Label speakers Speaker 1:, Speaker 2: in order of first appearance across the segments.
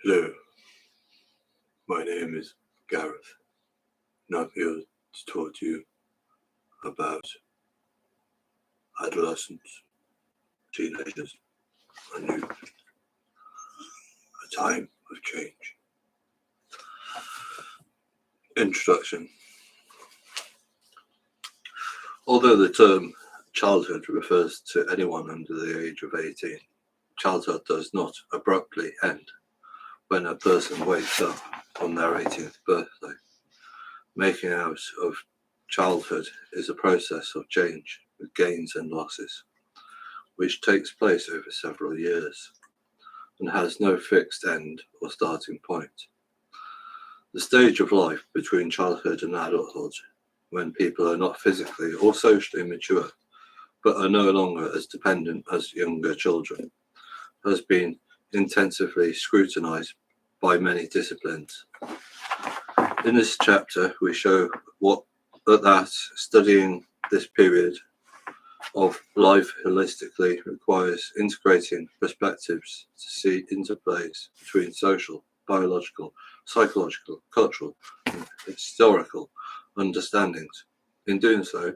Speaker 1: Hello, my name is Gareth, and I'm here to talk to you about adolescents, teenagers, and youth, a time of change. Introduction. Although the term childhood refers to anyone under the age of 18, childhood does not abruptly end when a person wakes up on their 18th birthday. Making out of childhood is a process of change with gains and losses, which takes place over several years and has no fixed end or starting point. The stage of life between childhood and adulthood, when people are not physically or socially mature, but are no longer as dependent as younger children, has been intensively scrutinized by many disciplines. In this chapter, we show that studying this period of life holistically requires integrating perspectives to see interplays between social, biological, psychological, cultural, and historical understandings. In doing so,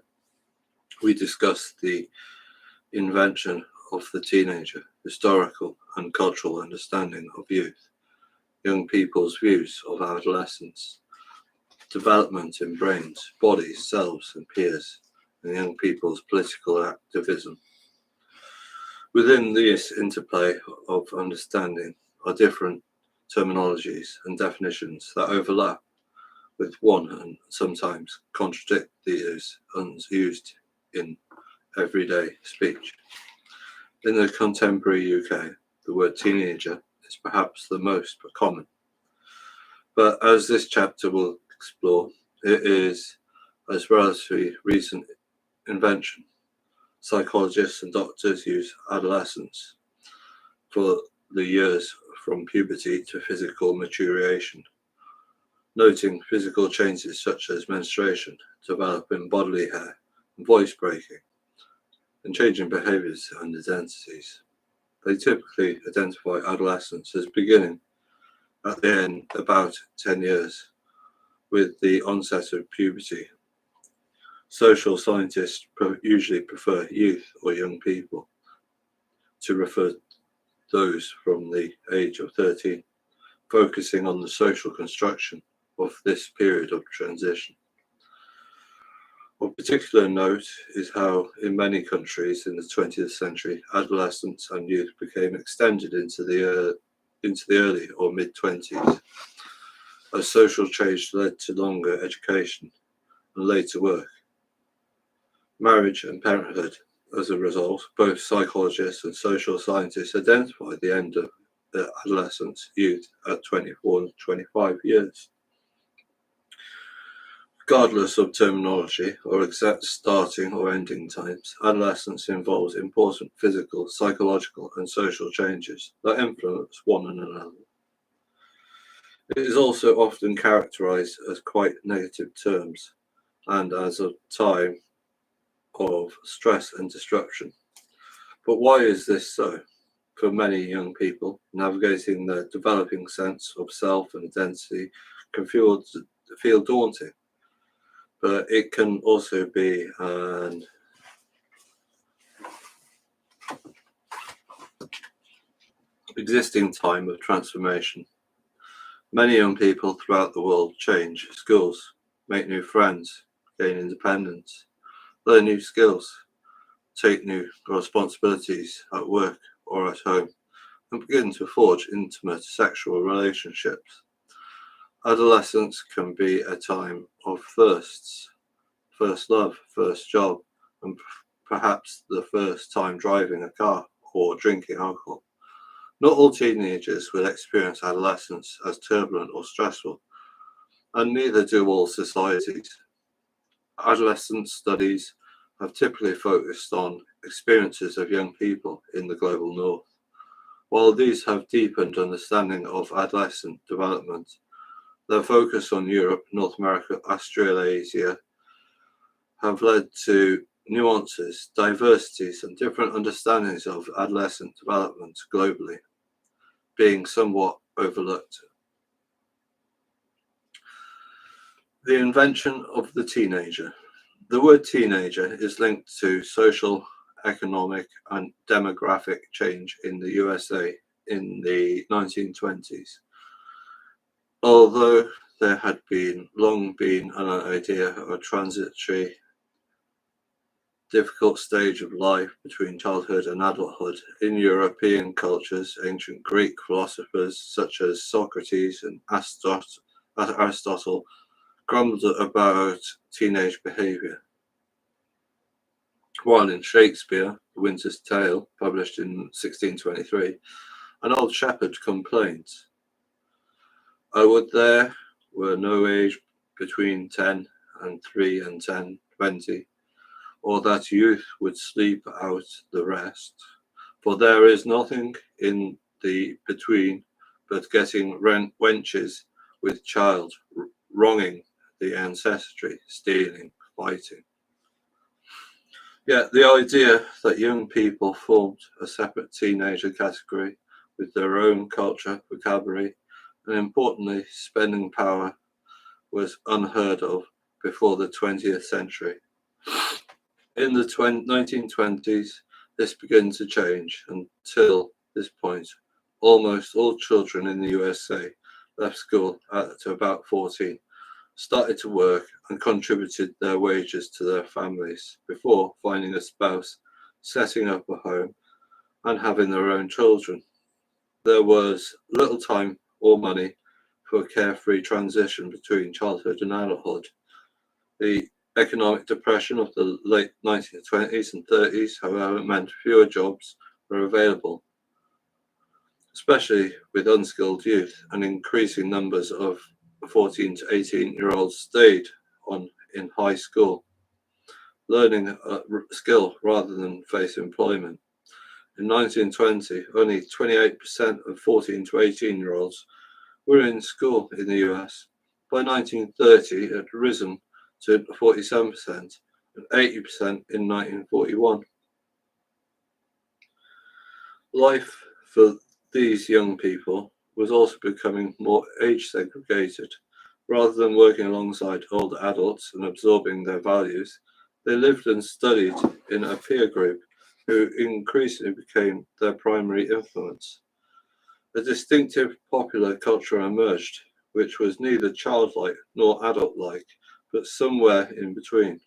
Speaker 1: we discuss the invention of the teenager, historical and cultural understanding of youth, young people's views of adolescence, development in brains, bodies, selves, and peers, and young people's political activism. Within this interplay of understanding are different terminologies and definitions that overlap with one and sometimes contradict these used in everyday speech. In the contemporary UK, the word teenager is perhaps the most common. But as this chapter will explore, it is a relatively recent invention. Psychologists and doctors use adolescence for the years from puberty to physical maturation, noting physical changes such as menstruation, developing bodily hair and voice breaking, and changing behaviors and identities. They typically identify adolescence as beginning at the end about 10 years with the onset of puberty. Social scientists usually prefer youth or young people to refer to those from the age of 13, focusing on the social construction of this period of transition. Of particular note is how in many countries in the 20th century, adolescence and youth became extended into the early or mid-20s, as social change led to longer education and later work, marriage and parenthood. As a result, both psychologists and social scientists identified the end of the adolescence youth at 24 and 25 years. Regardless of terminology or exact starting or ending times, adolescence involves important physical, psychological, and social changes that influence one another. It is also often characterized as quite negative terms and as a time of stress and disruption. But why is this so? For many young people, navigating their developing sense of self and identity can feel daunting. But it can also be an existing time of transformation. Many young people throughout the world change schools, make new friends, gain independence, learn new skills, take new responsibilities at work or at home, and begin to forge intimate sexual relationships. Adolescence can be a time of firsts, first love, first job, and perhaps the first time driving a car or drinking alcohol. Not all teenagers will experience adolescence as turbulent or stressful, and neither do all societies. Adolescent studies have typically focused on experiences of young people in the global north. While these have deepened understanding of adolescent development, their focus on Europe, North America, Australasia have led to nuances, diversities, and different understandings of adolescent development globally, being somewhat overlooked. The invention of the teenager. The word teenager is linked to social, economic, and demographic change in the USA in the 1920s. Although there had long been an idea of a transitory, difficult stage of life between childhood and adulthood in European cultures, ancient Greek philosophers such as Socrates and Aristotle grumbled about teenage behaviour, while in Shakespeare, The Winter's Tale, published in 1623, an old shepherd complained, "I would there were no age between 10 and 3 and 10, 20, or that youth would sleep out the rest, for there is nothing in the between but getting wenches with child, wronging the ancestry, stealing, fighting." Yet the idea that young people formed a separate teenager category with their own culture, vocabulary, and importantly, spending power was unheard of before the 20th century. In the 1920s, this began to change. Until this point, almost all children in the USA left school at about 14, started to work and contributed their wages to their families before finding a spouse, setting up a home, and having their own children. There was little time or money for a carefree transition between childhood and adulthood. The economic depression of the late 1920s and 30s, however, meant fewer jobs were available, especially with unskilled youth, and increasing numbers of 14 to 18-year-olds stayed on in high school, learning a skill rather than face employment. In 1920, only 28% of 14 to 18-year-olds were in school in the US. By 1930, it had risen to 47% and 80% in 1941. Life for these young people was also becoming more age segregated. Rather than working alongside older adults and absorbing their values, they lived and studied in a peer group who increasingly became their primary influence. A distinctive popular culture emerged, which was neither childlike nor adult-like, but somewhere in between,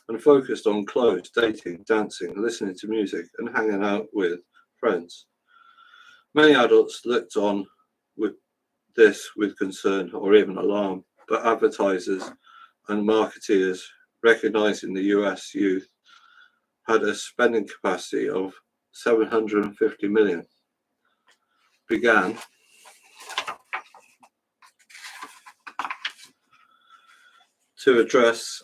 Speaker 1: and focused on clothes, dating, dancing, listening to music, and hanging out with friends. Many adults looked on with this with concern or even alarm, but advertisers and marketeers, recognizing the US youth had a spending capacity of 750 million, began to address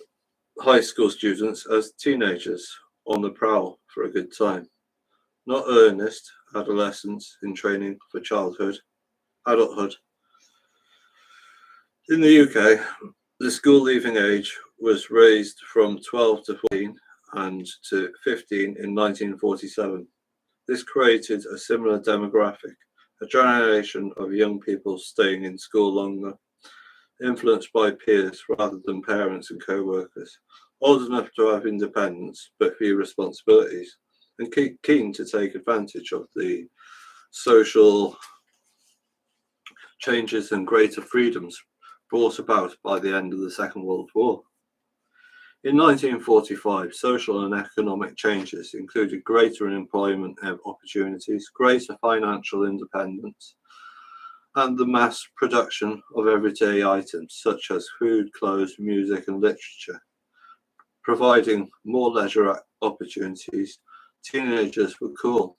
Speaker 1: high school students as teenagers on the prowl for a good time, not earnest adolescents in training for adulthood. In the UK, the school leaving age was raised from 12 to 14 and to 15 in 1947. This created a similar demographic, a generation of young people staying in school longer, influenced by peers rather than parents and co-workers, old enough to have independence but few responsibilities, and keen to take advantage of the social changes and greater freedoms brought about by the end of the Second World War. In 1945, social and economic changes included greater employment opportunities, greater financial independence, and the mass production of everyday items such as food, clothes, music, and literature. Providing more leisure opportunities, teenagers were cool,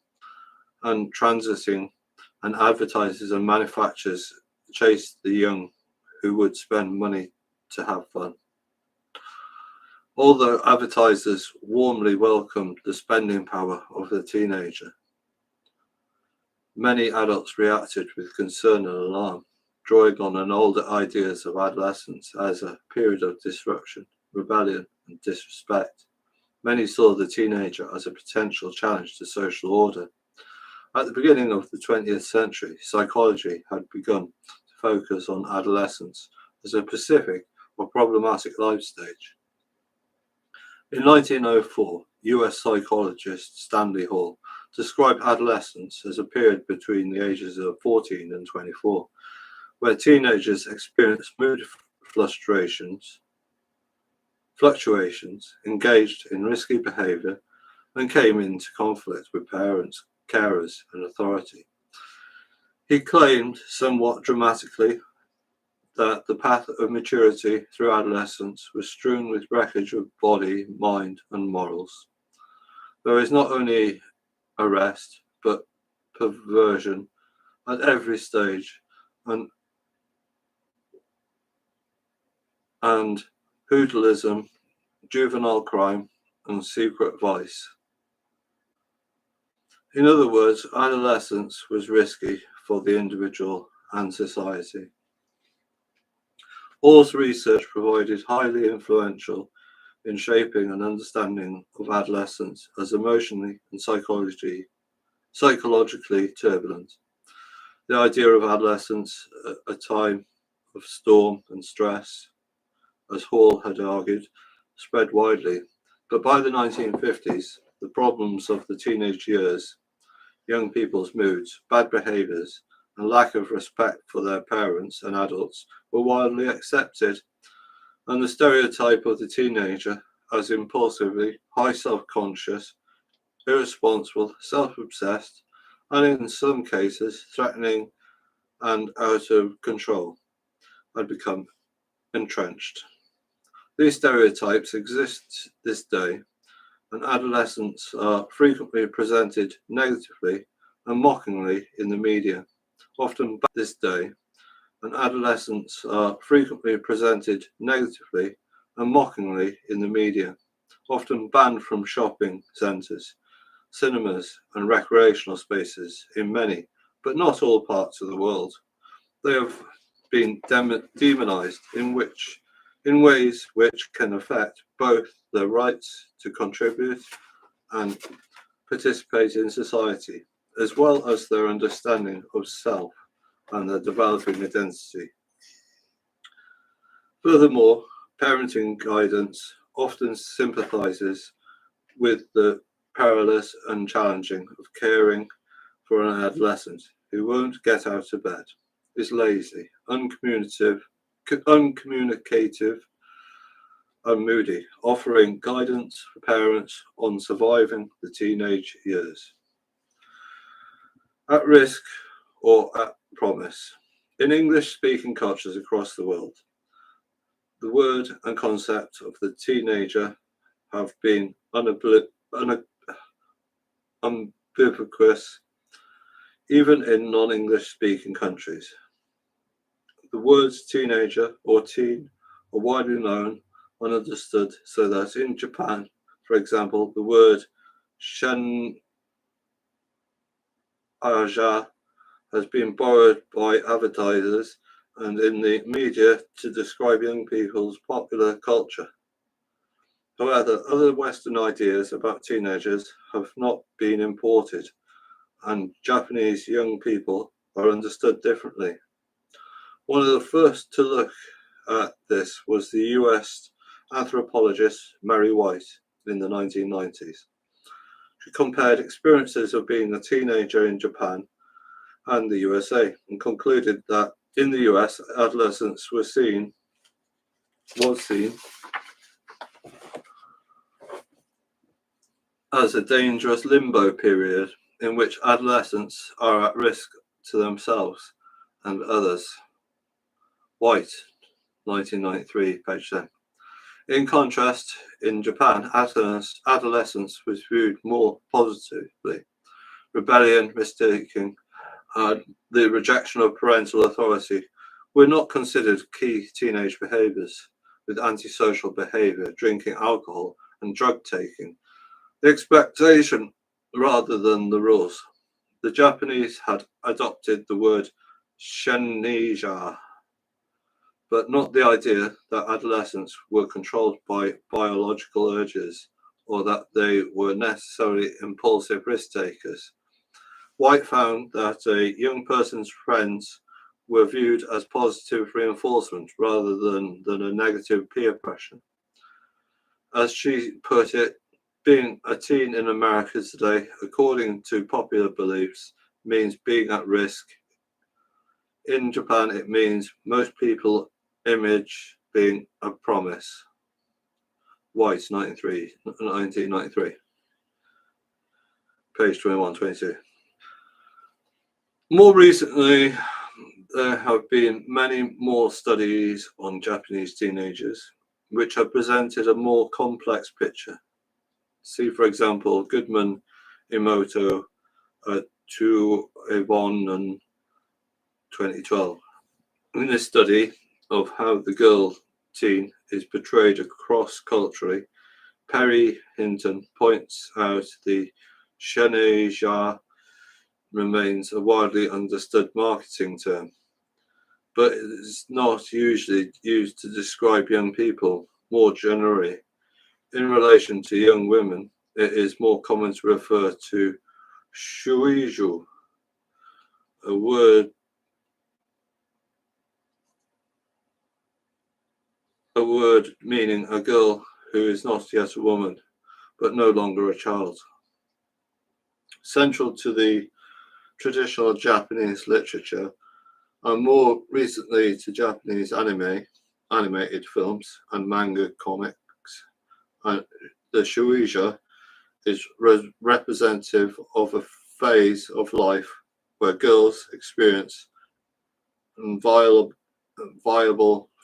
Speaker 1: and transiting, and advertisers and manufacturers chased the young who would spend money to have fun. Although advertisers warmly welcomed the spending power of the teenager, many adults reacted with concern and alarm, drawing on an older ideas of adolescence as a period of disruption, rebellion, and disrespect. Many saw the teenager as a potential challenge to social order, At the beginning of the 20th century, psychology had begun to focus on adolescence as a specific or problematic life stage. In 1904, US psychologist Stanley Hall described adolescence as a period between the ages of 14 and 24, where teenagers experience mood fluctuations, engaged in risky behavior, and came into conflict with parents, carers, and authority. He claimed, somewhat dramatically, that the path of maturity through adolescence was strewn with wreckage of body, mind, and morals. There is not only arrest, but perversion at every stage, and hooliganism, juvenile crime, and secret vice. In other words, adolescence was risky for the individual and society. Hall's research provided highly influential in shaping an understanding of adolescence as emotionally and psychologically turbulent. The idea of adolescence, a time of storm and stress, as Hall had argued, spread widely. But by the 1950s, the problems of the teenage years, young people's moods, bad behaviours, and lack of respect for their parents and adults were widely accepted, and the stereotype of the teenager as impulsively, high self-conscious, irresponsible, self-obsessed, and in some cases threatening and out of control had become entrenched. These stereotypes exist this day, and adolescents are frequently presented negatively and mockingly in the media. Often this day, and adolescents are frequently presented negatively and mockingly in the media, often banned from shopping centres, cinemas, and recreational spaces in many, but not all parts of the world. They have been demonized in ways which can affect both their rights to contribute and participate in society, as well as their understanding of self and their developing identity. Furthermore, parenting guidance often sympathizes with the perilous and challenging of caring for an adolescent who won't get out of bed, is lazy, uncommunicative, and moody, offering guidance for parents on surviving the teenage years. At risk or at promise. In English-speaking cultures across the world, the word and concept of the teenager have been ubiquitous, even in non-English-speaking countries. The words teenager or teen are widely known and understood, so that in Japan, for example, the word shenaja has been borrowed by advertisers and in the media to describe young people's popular culture. However, other Western ideas about teenagers have not been imported, and Japanese young people are understood differently. One of the first to look at this was the US anthropologist Mary White in the 1990s. She compared experiences of being a teenager in Japan and the USA and concluded that in the US, adolescence was seen as a dangerous limbo period in which adolescents are at risk to themselves and others. White, 1993, page 10. In contrast, in Japan, adolescence was viewed more positively. Rebellion, mistaking, and the rejection of parental authority were not considered key teenage behaviors, with antisocial behavior, drinking alcohol, and drug taking the expectation rather than the rules. The Japanese had adopted the word shenaja, but not the idea that adolescents were controlled by biological urges or that they were necessarily impulsive risk takers. White found that a young person's friends were viewed as positive reinforcement rather than a negative peer pressure. As she put it, being a teen in America today, according to popular beliefs, means being at risk. In Japan, it means most people image being a promise. White, 1993. Page 21, 22. More recently, there have been many more studies on Japanese teenagers, which have presented a more complex picture. See, for example, Goodman, Emoto, 2A1 and 2012. In this study of how the girl teen is portrayed across culturally, Perry Hinton points out the sheneja remains a widely understood marketing term, but it is not usually used to describe young people more generally. In relation to young women, it is more common to refer to shuiju, a word meaning a girl who is not yet a woman, but no longer a child. Central to the traditional Japanese literature, and more recently to Japanese animated films, and manga comics, and the shueisha is representative of a phase of life where girls experience viable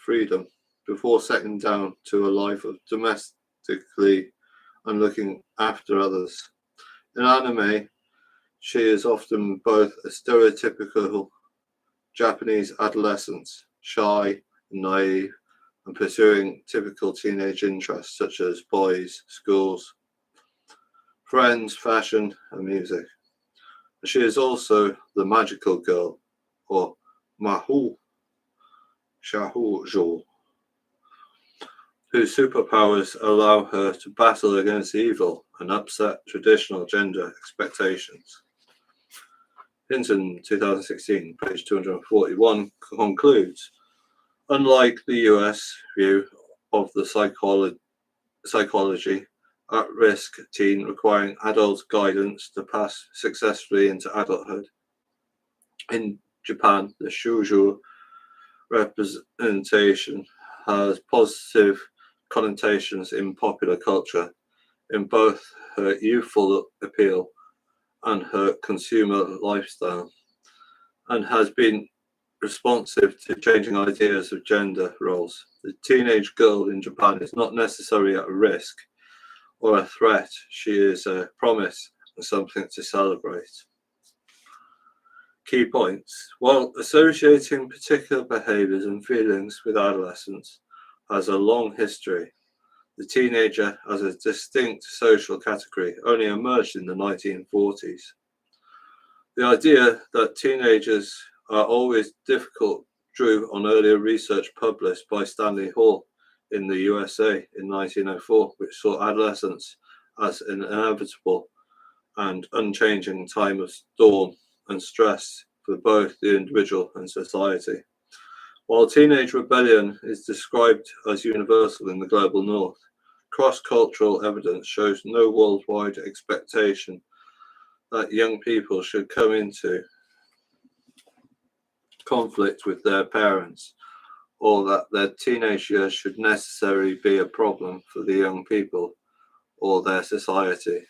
Speaker 1: freedom before settling down to a life of domestically and looking after others. In anime, she is often both a stereotypical Japanese adolescent, shy and naive, and pursuing typical teenage interests such as boys, schools, friends, fashion, and music. She is also the magical girl, or Mahu Shahoujo, whose superpowers allow her to battle against evil and upset traditional gender expectations. Hinton, 2016, page 241, concludes, unlike the US view of the psychology, at-risk teen requiring adult guidance to pass successfully into adulthood, in Japan, the shoujo representation has positive connotations in popular culture in both her youthful appeal and her consumer lifestyle, and has been responsive to changing ideas of gender roles. The teenage girl in Japan is not necessarily at risk or a threat. She is a promise and something to celebrate. Key points. While associating particular behaviors and feelings with adolescence has a long history, the teenager as a distinct social category only emerged in the 1940s. The idea that teenagers are always difficult drew on earlier research published by Stanley Hall in the USA in 1904, which saw adolescence as an inevitable and unchanging time of storm and stress for both the individual and society. While teenage rebellion is described as universal in the global north, cross-cultural evidence shows no worldwide expectation that young people should come into conflict with their parents, or that their teenage years should necessarily be a problem for the young people or their society.